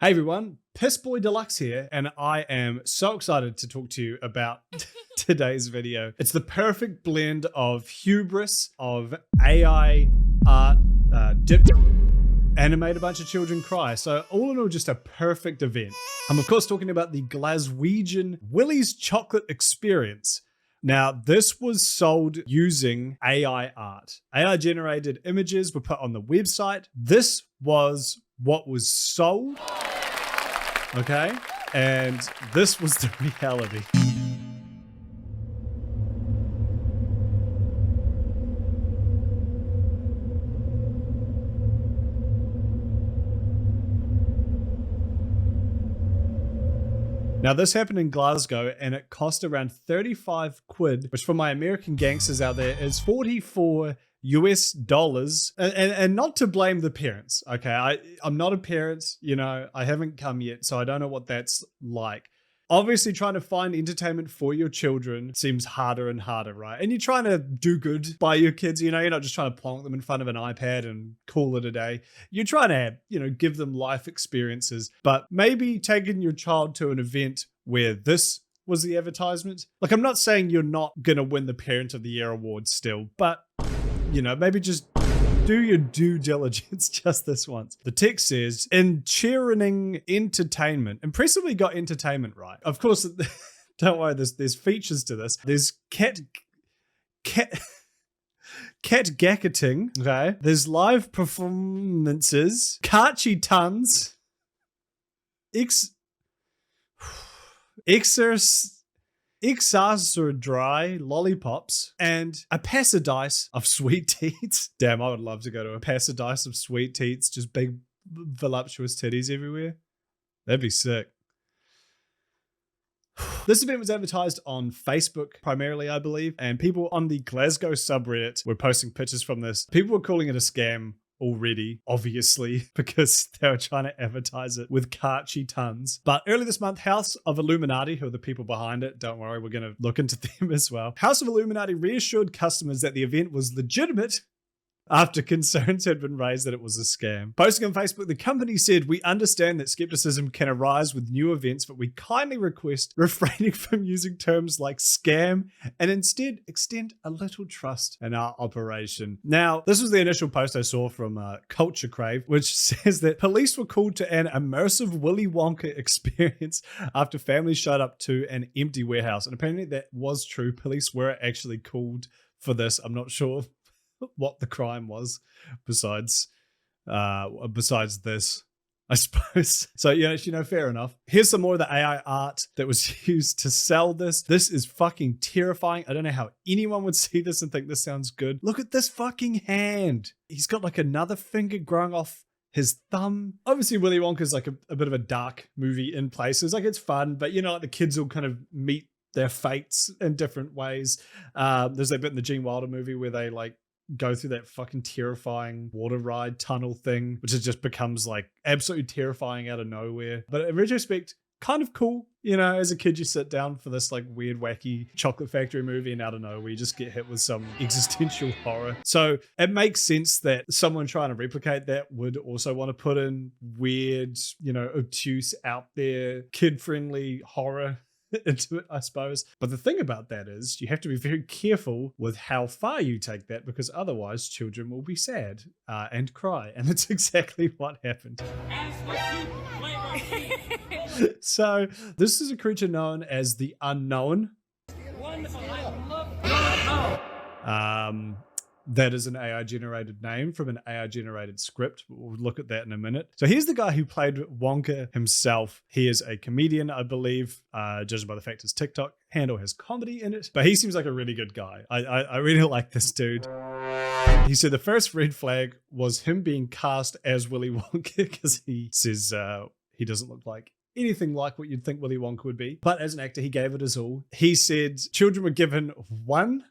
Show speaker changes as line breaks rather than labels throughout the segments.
Hey everyone, Piss Boy Deluxe here, and I am so excited to talk to you about today's video. It's the perfect blend of hubris, of AI art, animate a bunch of children cry. So all in all, just a perfect event. I'm of course talking about the Glaswegian Willy's Chocolate Experience. Now, this was sold using AI art. AI generated images were put on the website. This was what was sold. Okay, and this was the reality. Now, this happened in Glasgow and it cost around 35 quid, which for my American gangsters out there is 44 US dollars. And not to blame the parents, okay? I'm not a parent, you know, I haven't come yet, so I don't know what that's like. Obviously, trying to find entertainment for your children seems harder and harder, right? And you're trying to do good by your kids, you know, you're not just trying to plonk them in front of an iPad and call it a day. You're trying to, you know, give them life experiences, but maybe taking your child to an event where this was the advertisement. Like, I'm not saying you're not gonna win the Parent of the Year award still, but, you know, maybe just do your due diligence just this once. The text says, in cheering entertainment, impressively got entertainment right. Of course, don't worry, there's features to this. There's cat gacketing, okay? There's live performances, Karchi tons, or dry lollipops, and a pasadise of sweet teats. Damn, I would love to go to a pasadise of sweet teats, just big voluptuous titties everywhere. That'd be sick. This event was advertised on Facebook primarily, I believe, and people on the Glasgow subreddit were posting pictures from this. People were calling it a scam already, obviously, because they were trying to advertise it with Karchi tons. But early this month, House of Illuminati, who are the people behind it, don't worry, we're going to look into them as well. House of Illuminati reassured customers that the event was legitimate after concerns had been raised that it was a scam. Posting on Facebook, the company said, "We understand that skepticism can arise with new events, but we kindly request refraining from using terms like scam and instead extend a little trust in our operation." Now, this was the initial post I saw from Culture Crave, which says that police were called to an immersive Willy Wonka experience after families showed up to an empty warehouse. And apparently that was true. Police were actually called for this. I'm not sure what the crime was besides this, I suppose. So, yeah, you know, fair enough. Here's some more of the AI art that was used to sell this. This is fucking terrifying. I don't know how anyone would see this and think this sounds good. Look at this fucking hand. He's got like another finger growing off his thumb. Obviously, Willy Wonka is like a bit of a dark movie in places. Like, it's fun, but you know, like the kids will kind of meet their fates in different ways. There's that bit in the Gene Wilder movie where they like go through that fucking terrifying water ride tunnel thing, which it just becomes like absolutely terrifying out of nowhere. But in retrospect, kind of cool. You know, as a kid, you sit down for this like weird, wacky chocolate factory movie and out of nowhere, you just get hit with some existential horror. So it makes sense that someone trying to replicate that would also want to put in weird, you know, obtuse, out there, kid-friendly horror into it, I suppose. But the thing about that is you have to be very careful with how far you take that, because otherwise children will be sad and cry, and that's exactly what happened. So this is a creature known as the Unknown. That is an AI generated name from an AI generated script. We'll look at that in a minute. So here's the guy who played Wonka himself. He is a comedian, I believe, judging by the fact his TikTok handle has comedy in it. But he seems like a really good guy. I really like this dude. He said the first red flag was him being cast as Willy Wonka, because he says he doesn't look like anything like what you'd think Willy Wonka would be. But as an actor, he gave it his all. He said children were given one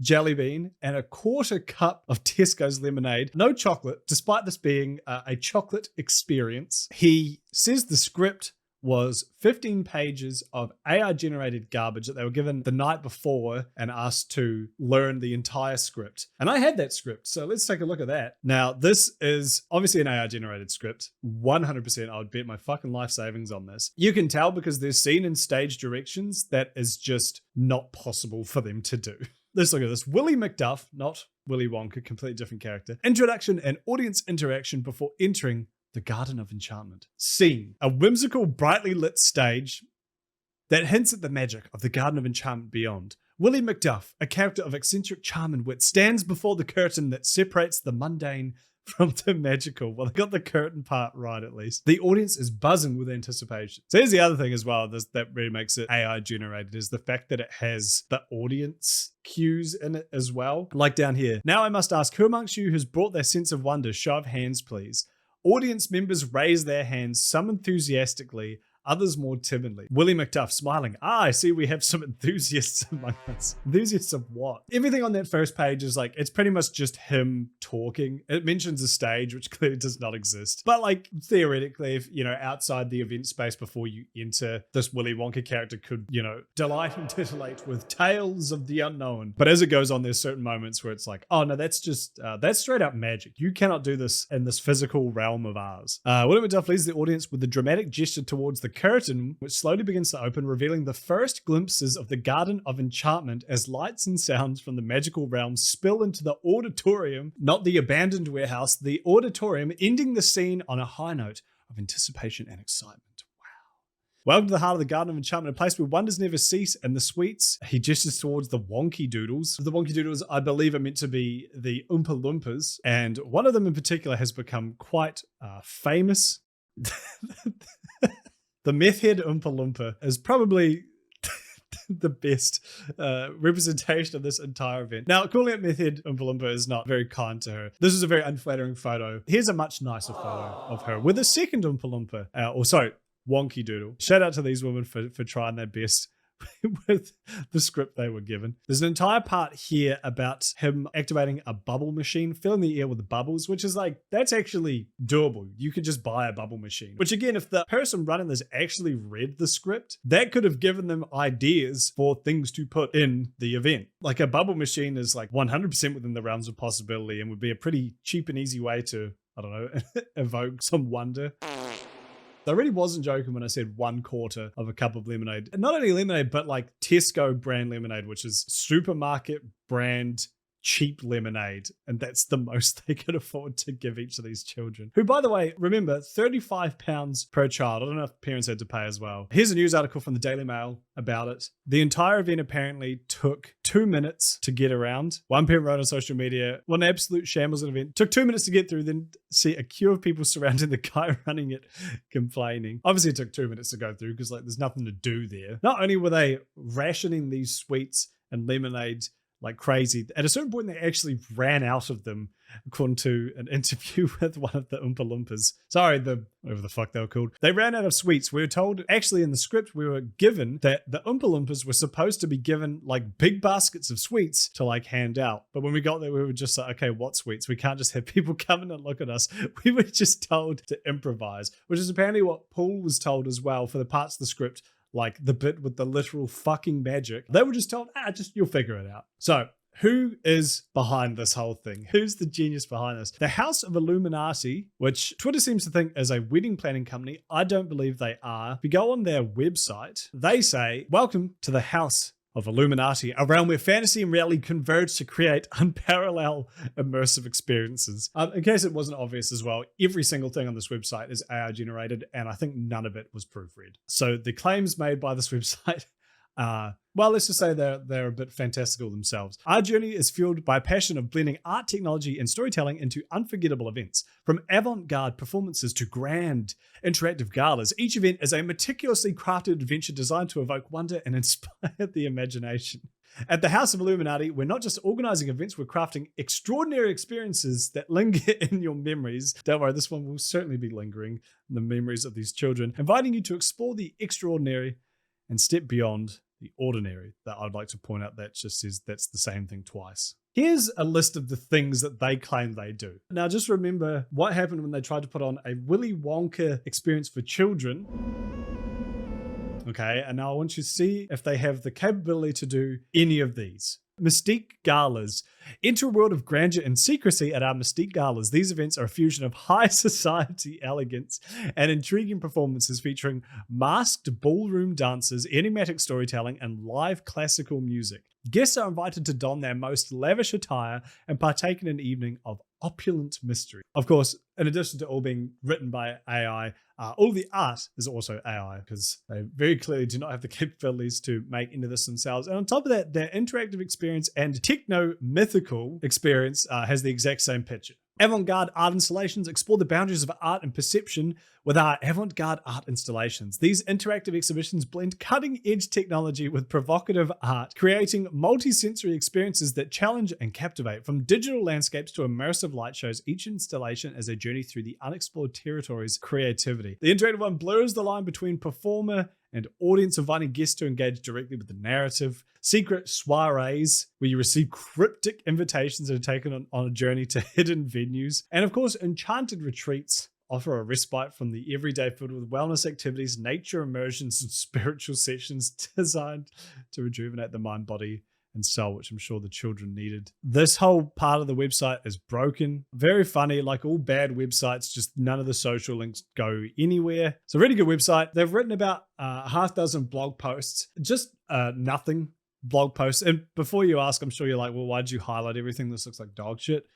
jelly bean and a quarter cup of Tesco's lemonade. No chocolate, despite this being a chocolate experience. He says the script was 15 pages of AI generated garbage that they were given the night before and asked to learn the entire script. And I had that script, so let's take a look at that. Now, this is obviously an AI generated script. 100% I would bet my fucking life savings on this. You can tell because there's scene and stage directions that is just not possible for them to do. Let's look at this. Willy McDuff, not Willy Wonka, completely different character. Introduction and audience interaction before entering the Garden of Enchantment. Scene: a whimsical, brightly lit stage that hints at the magic of the Garden of Enchantment beyond. Willy McDuff, a character of eccentric charm and wit, stands before the curtain that separates the mundane from the magical. Well, they got the curtain part right, at least. The audience is buzzing with anticipation. So here's the other thing as well that really makes it AI generated is the fact that it has the audience cues in it as well. Like down here. Now I must ask, who amongst you has brought their sense of wonder? Show of hands, please. Audience members raise their hands, some enthusiastically, others more timidly. Willy McDuff smiling. I see we have some enthusiasts among us. Enthusiasts of what? Everything on that first page is like, it's pretty much just him talking. It mentions a stage, which clearly does not exist. But like, theoretically, if, outside the event space before you enter, this Willy Wonka character could, delight and titillate with tales of the unknown. But as it goes on, there's certain moments where it's like, oh no, that's just, that's straight up magic. You cannot do this in this physical realm of ours. Willy McDuff leads the audience with a dramatic gesture towards the curtain, which slowly begins to open, revealing the first glimpses of the Garden of Enchantment as lights and sounds from the magical realm spill into the auditorium, not the abandoned warehouse, the auditorium, ending the scene on a high note of anticipation and excitement. Welcome to the heart of the Garden of Enchantment, a place where wonders never cease and the sweets. He gestures towards the Wonky Doodles. The Wonky Doodles, I believe, are meant to be the Oompa Loompas, and one of them in particular has become quite famous. The meth head Oompa Loompa is probably the best representation of this entire event. Now, calling it meth head Oompa Loompa is not very kind to her. This is a very unflattering photo. Here's a much nicer photo of her with a second Oompa Loompa, Wonky Doodle. Shout out to these women for trying their best with the script they were given. There's an entire part here about him activating a bubble machine, filling the air with the bubbles, which is like, that's actually doable. You could just buy a bubble machine, which again, if the person running this actually read the script, that could have given them ideas for things to put in the event. Like a bubble machine is like 100% within the realms of possibility and would be a pretty cheap and easy way to, I don't know, evoke some wonder. I really wasn't joking when I said 1/4 of a cup of lemonade. And not only lemonade, but like Tesco brand lemonade, which is supermarket brand cheap lemonade. And that's the most they could afford to give each of these children. Who, by the way, remember, £35 per child. I don't know if parents had to pay as well. Here's a news article from the Daily Mail about it. The entire event apparently took 2 minutes to get around. One parent wrote on social media, what an absolute shambles of an event. Took 2 minutes to get through, then see a queue of people surrounding the guy running it, complaining. Obviously, it took 2 minutes to go through because like there's nothing to do there. Not only were they rationing these sweets and lemonades like crazy, at a certain point they actually ran out of them, according to an interview with one of the Oompa Loompas. Sorry, whatever the fuck they were called. They ran out of sweets. We were told, actually in the script, we were given that the Oompa Loompas were supposed to be given like big baskets of sweets to like hand out. But when we got there, we were just like, okay, what sweets? We can't just have people come in and look at us. We were just told to improvise, which is apparently what Paul was told as well for the parts of the script, like the bit with the literal fucking magic. They were just told, you'll figure it out. So who is behind this whole thing? Who's the genius behind this? The House of Illuminati, which Twitter seems to think is a wedding planning company. I don't believe they are. If you go on their website, they say, welcome to the House of Illuminati, a realm where fantasy and reality converge to create unparalleled immersive experiences. In case it wasn't obvious as well, every single thing on this website is AI generated, and I think none of it was proofread. So the claims made by this website well, let's just say they're a bit fantastical themselves. Our journey is fueled by a passion of blending art, technology, and storytelling into unforgettable events. From avant-garde performances to grand interactive galas, each event is a meticulously crafted adventure designed to evoke wonder and inspire the imagination. At the House of Illuminati, we're not just organizing events, we're crafting extraordinary experiences that linger in your memories. Don't worry, this one will certainly be lingering in the memories of these children, inviting you to explore the extraordinary and step beyond the ordinary. That I'd like to point out that just says that's the same thing twice. Here's a list of the things that they claim they do. Now, just remember what happened when they tried to put on a Willy Wonka experience for children. Okay, and now I want you to see if they have the capability to do any of these. Mystique Galas. Enter a world of grandeur and secrecy at our Mystique Galas. These events are a fusion of high society elegance and intriguing performances featuring masked ballroom dancers, enigmatic storytelling, and live classical music. Guests are invited to don their most lavish attire and partake in an evening of opulent mystery. Of course, in addition to all being written by AI, all the art is also AI because they very clearly do not have the capabilities to make any of this themselves. And on top of that, their interactive experience and techno-mythical experience has the exact same picture. Avant-garde art installations explore the boundaries of art and perception with our avant-garde art installations. These interactive exhibitions blend cutting-edge technology with provocative art, creating multi-sensory experiences that challenge and captivate. From digital landscapes to immersive light shows, each installation is a journey through the unexplored territories of creativity. The interactive one blurs the line between performer and audience, inviting guests to engage directly with the narrative. Secret soirees, where you receive cryptic invitations and are taken on a journey to hidden venues. And of course, enchanted retreats offer a respite from the everyday, filled with wellness activities, nature immersions, and spiritual sessions designed to rejuvenate the mind, body, and soul, which I'm sure the children needed. This whole part of the website is broken. Very funny, like all bad websites, just none of the social links go anywhere. It's a really good website. They've written about a half dozen blog posts, just nothing blog posts. And before you ask, I'm sure you're like, well, why did you highlight everything? This looks like dog shit.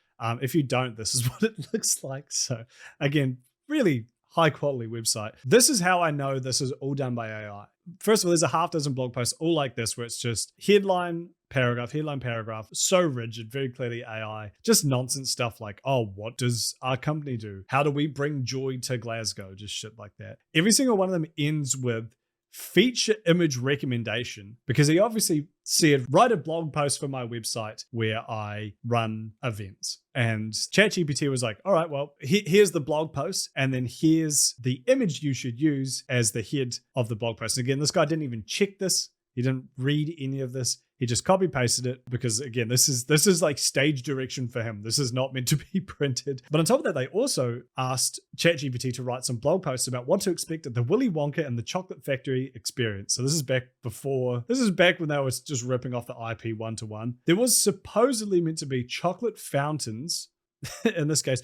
If you don't, this is what it looks like. So again, really high quality website. This is how I know this is all done by AI. First of all, there's a half dozen blog posts all like this, where it's just headline, paragraph, so rigid, very clearly AI, just nonsense stuff like, oh, what does our company do? How do we bring joy to Glasgow? Just shit like that. Every single one of them ends with feature image recommendation, because he obviously said, write a blog post for my website where I run events. And ChatGPT was like, all right, well, here's the blog post, and then here's the image you should use as the head of the blog post. And again, this guy didn't even check this. He didn't read any of this. He just copy pasted it because, again, this is like stage direction for him. This is not meant to be printed. But on top of that, they also asked ChatGPT to write some blog posts about what to expect at the Willy Wonka and the Chocolate Factory experience. So this is back when they was just ripping off the IP one-to-one. There was supposedly meant to be chocolate fountains, in this case,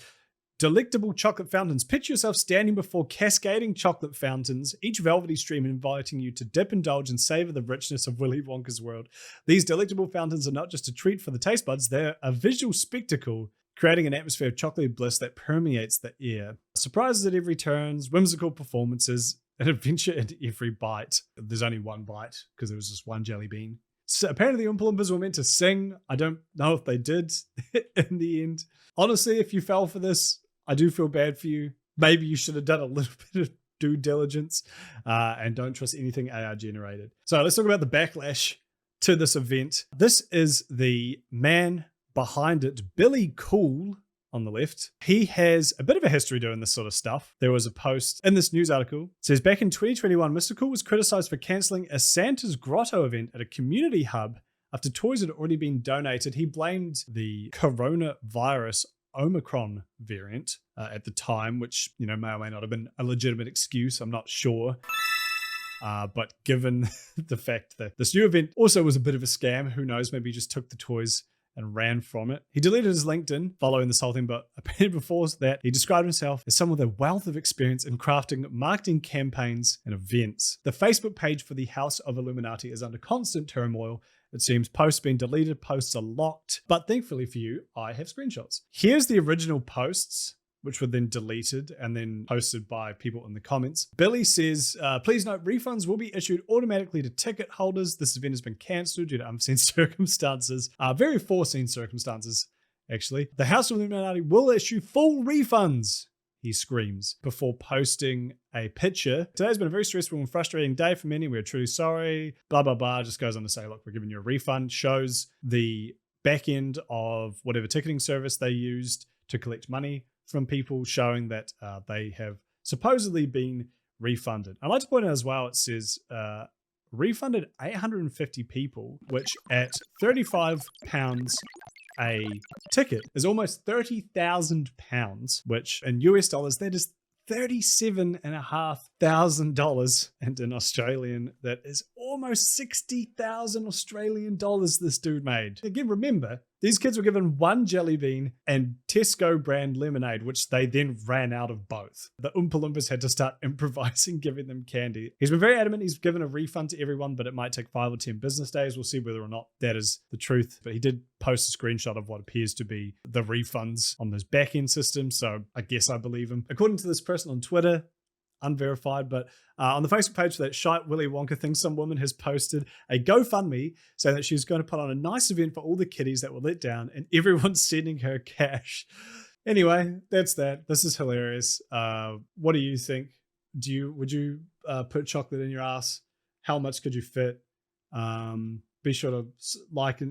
delectable chocolate fountains. Picture yourself standing before cascading chocolate fountains, each velvety stream inviting you to dip, indulge, and savor the richness of Willy Wonka's world. These delectable fountains are not just a treat for the taste buds, they're a visual spectacle, creating an atmosphere of chocolatey bliss that permeates the air. Surprises at every turn, whimsical performances, an adventure in every bite. There's only one bite because there was just one jelly bean. So apparently the Oompa Loompas were meant to sing. I don't know if they did in the end. Honestly, if you fell for this, I do feel bad for you. Maybe you should have done a little bit of due diligence and don't trust anything AI generated. So let's talk about the backlash to this event. This is the man behind it, Billy Cool on the left. He has a bit of a history doing this sort of stuff. There was a post in this news article. It says, back in 2021, Mr. Cool was criticized for canceling a Santa's Grotto event at a community hub after toys had already been donated. He blamed the coronavirus Omicron variant at the time, which, may or may not have been a legitimate excuse. I'm not sure. But given the fact that this new event also was a bit of a scam, who knows, maybe he just took the toys and ran from it. He deleted his LinkedIn following this whole thing, but apparently before that, he described himself as someone with a wealth of experience in crafting marketing campaigns and events. The Facebook page for the House of Illuminati is under constant turmoil. It seems posts being deleted, posts are locked, but thankfully for you, I have screenshots. Here's the original posts, which were then deleted and then posted by people in the comments. Billy says, please note, refunds will be issued automatically to ticket holders. This event has been cancelled due to unforeseen circumstances, very foreseen circumstances, actually. The House of Illuminati will issue full refunds, he screams, before posting a picture. Today's been a very stressful and frustrating day for many. We're truly sorry, blah, blah, blah. Just goes on to say, look, we're giving you a refund. Shows the back end of whatever ticketing service they used to collect money from people, showing that they have supposedly been refunded. I'd like to point out as well, it says refunded 850 people, which at £35 a ticket is almost £30,000, which in US dollars, that is $37,500, and in Australian, that is almost 60,000 Australian dollars this dude made. Again, remember, these kids were given one jelly bean and Tesco brand lemonade, which they then ran out of both. The Oompa Loompas had to start improvising, giving them candy. He's been very adamant he's given a refund to everyone, but it might take 5 or 10 business days. We'll see whether or not that is the truth. But he did post a screenshot of what appears to be the refunds on this back-end system, so I guess I believe him. According to this person on Twitter, unverified, but on the Facebook page for that shite Willy Wonka thing, some woman has posted a GoFundMe saying that she's going to put on a nice event for all the kiddies that were let down, and everyone's sending her cash. Anyway, that's that. This is hilarious. What do you think? Would you put chocolate in your ass? How much could you fit? Be sure to like and